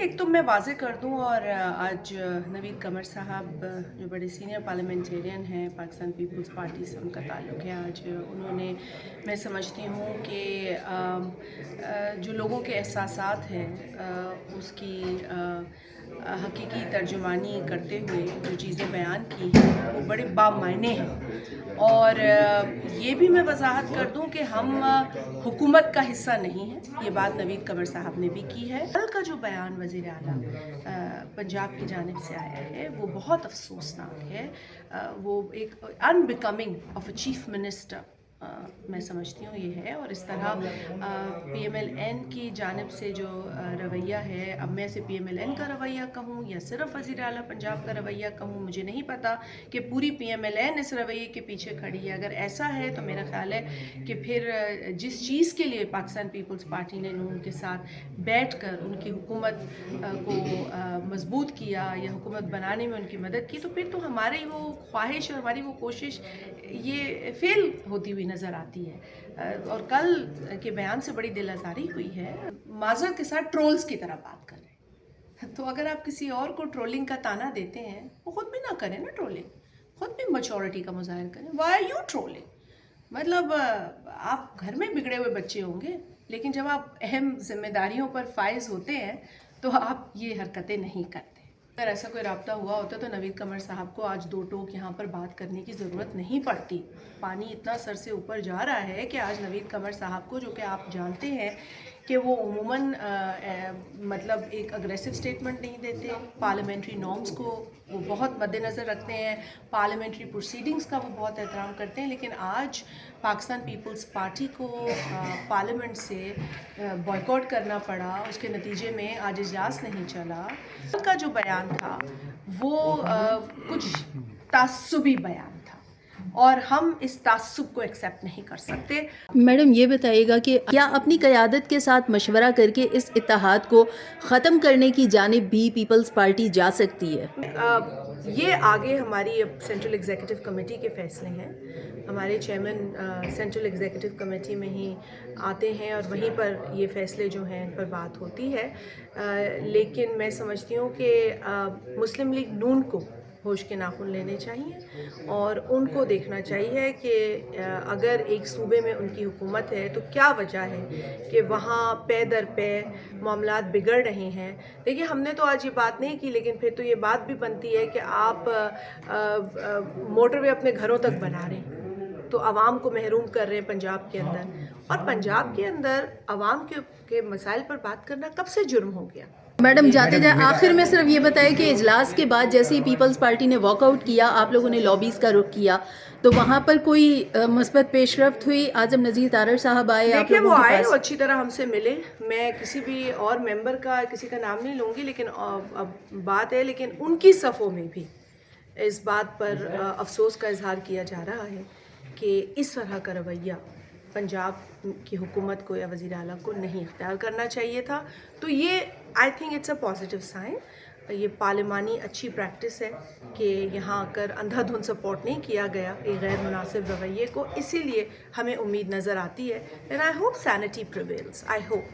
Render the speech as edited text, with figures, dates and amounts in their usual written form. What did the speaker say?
एक तो मैं वाज़े कर दूं और आज नवीद कमर साहब जो बड़े सीनियर पार्लियामेंटेरियन हैं पाकिस्तान पीपल्स पार्टी से उनका ताल्लुक़ है। आज उन्होंने मैं समझती हूँ कि जो लोगों के एहसासात हैं उसकी हकीकी तर्जुमानी करते हुए जो चीज़ें बयान की हैं वो बड़े बामायने हैं। और ये भी मैं वजाहत कर दूं कि हम हुकूमत का हिस्सा नहीं हैं। ये बात नवीद कमर साहब ने भी की है। कल का जो बयान वज़ीर आला पंजाब की जानिब से आया है वो बहुत अफसोसनाक है। वो एक unbecoming of a chief minister मैं समझती हूँ ये है। और इस तरह PMLN की जानिब से जो रवैया है, अब मैं इसे PMLN का रवैया कहूँ या सिर्फ वज़ीर आला पंजाब का रवैया कहूँ, मुझे नहीं पता कि पूरी PMLN इस रवैये के पीछे खड़ी है। अगर ऐसा है तो मेरा ख्याल है कि फिर जिस चीज़ के लिए पाकिस्तान पीपल्स पार्टी ने उनके साथ बैठकर उनकी हुकूमत को मजबूत किया या हुकूमत बनाने में उनकी मदद की, तो फिर तो हमारी वो ख्वाहिश और हमारी वो कोशिश ये फेल होती हुई नज़र आती है। और कल के बयान से बड़ी दिल आज़ारी हुई है। माज़रत के साथ ट्रोल्स की तरह बात कर रहे हैं, तो अगर आप किसी और को ट्रोलिंग का ताना देते हैं वो खुद भी ना करें ना ट्रोलिंग, खुद भी मैच्योरिटी का मुजाहिरा करें। Why are you trolling? मतलब आप घर में बिगड़े हुए बच्चे होंगे, लेकिन जब आप अहम जिम्मेदारियों पर फाइज होते हैं तो आप ये हरकतें नहीं करते। अगर ऐसा कोई राब्ता हुआ होता तो नवीद कमर साहब को आज दो टोक यहाँ पर बात करने की ज़रूरत नहीं पड़ती। पानी इतना सर से ऊपर जा रहा है कि आज नवीद कमर साहब को, जो कि आप जानते हैं कि वो उमूमन मतलब एक अग्रेसिव स्टेटमेंट नहीं देते, पार्लियामेंट्री नॉर्म्स को वो बहुत मद्देनज़र रखते हैं, पार्लियामेंट्री प्रोसीडिंग्स का वो बहुत एहतराम करते हैं, लेकिन आज पाकिस्तान पीपल्स पार्टी को पार्लियामेंट से बॉयकॉट करना पड़ा। उसके नतीजे में आज इजलास नहीं चला। उनका जो बयान था वो कुछ तास्सुबी बयान था और हम इस तास्सुब को एक्सेप्ट नहीं कर सकते। मैडम ये बताइएगा कि क्या अपनी क़यादत के साथ मशवरा करके इस इत्तेहाद को ख़त्म करने की जानिब भी पीपल्स पार्टी जा सकती है? ये आगे हमारी अब सेंट्रल एग्जीक्यूटिव कमेटी के फैसले हैं। हमारे चेयरमैन सेंट्रल एग्जीक्यूटिव कमेटी में ही आते हैं और वहीं पर ये फ़ैसले जो हैं इन पर बात होती है। लेकिन मैं समझती हूँ कि मुस्लिम लीग नून को होश के नाखून लेने चाहिए और उनको देखना चाहिए कि अगर एक सूबे में उनकी हुकूमत है तो क्या वजह है कि वहाँ पे दर पे मामलात बिगड़ रहे हैं। देखिए, हमने तो आज ये बात नहीं की, लेकिन फिर तो ये बात भी बनती है कि आप मोटरवे अपने घरों तक बना रहे हैं तो आवाम को महरूम कर रहे हैं पंजाब के अंदर। और पंजाब के अंदर आवाम के मसाइल पर बात करना कब से जुर्म हो गया? मैडम जाते जाए आखिर में सिर्फ ये बताएं कि इजलास के बाद जैसे ही पीपल्स पार्टी ने वॉकआउट किया, आप लोगों ने लॉबीज़ का रुख किया, तो वहाँ पर कोई मुस्बत पेशरफ्त हुई? आजम नज़ीर तारड़ साहब आए, देखिए वो आए, वो अच्छी तरह हमसे मिले। मैं किसी भी और मेंबर का किसी का नाम नहीं लूँगी, लेकिन अब बात है, लेकिन उनकी सफ़ों में भी इस बात पर अफसोस का इजहार किया जा रहा है कि इस तरह का रवैया पंजाब की हुकूमत को या वज़ीर आला को नहीं इख्तियार करना चाहिए था। तो ये I think it's a positive sign. ये पार्लिमानी अच्छी प्रैक्टिस है कि यहाँ आकर अंधाधुंध सपोर्ट नहीं किया गया एक गैर मुनासिब रवैये को, इसीलिए हमें उम्मीद नज़र आती है। And I hope sanity prevails, I hope.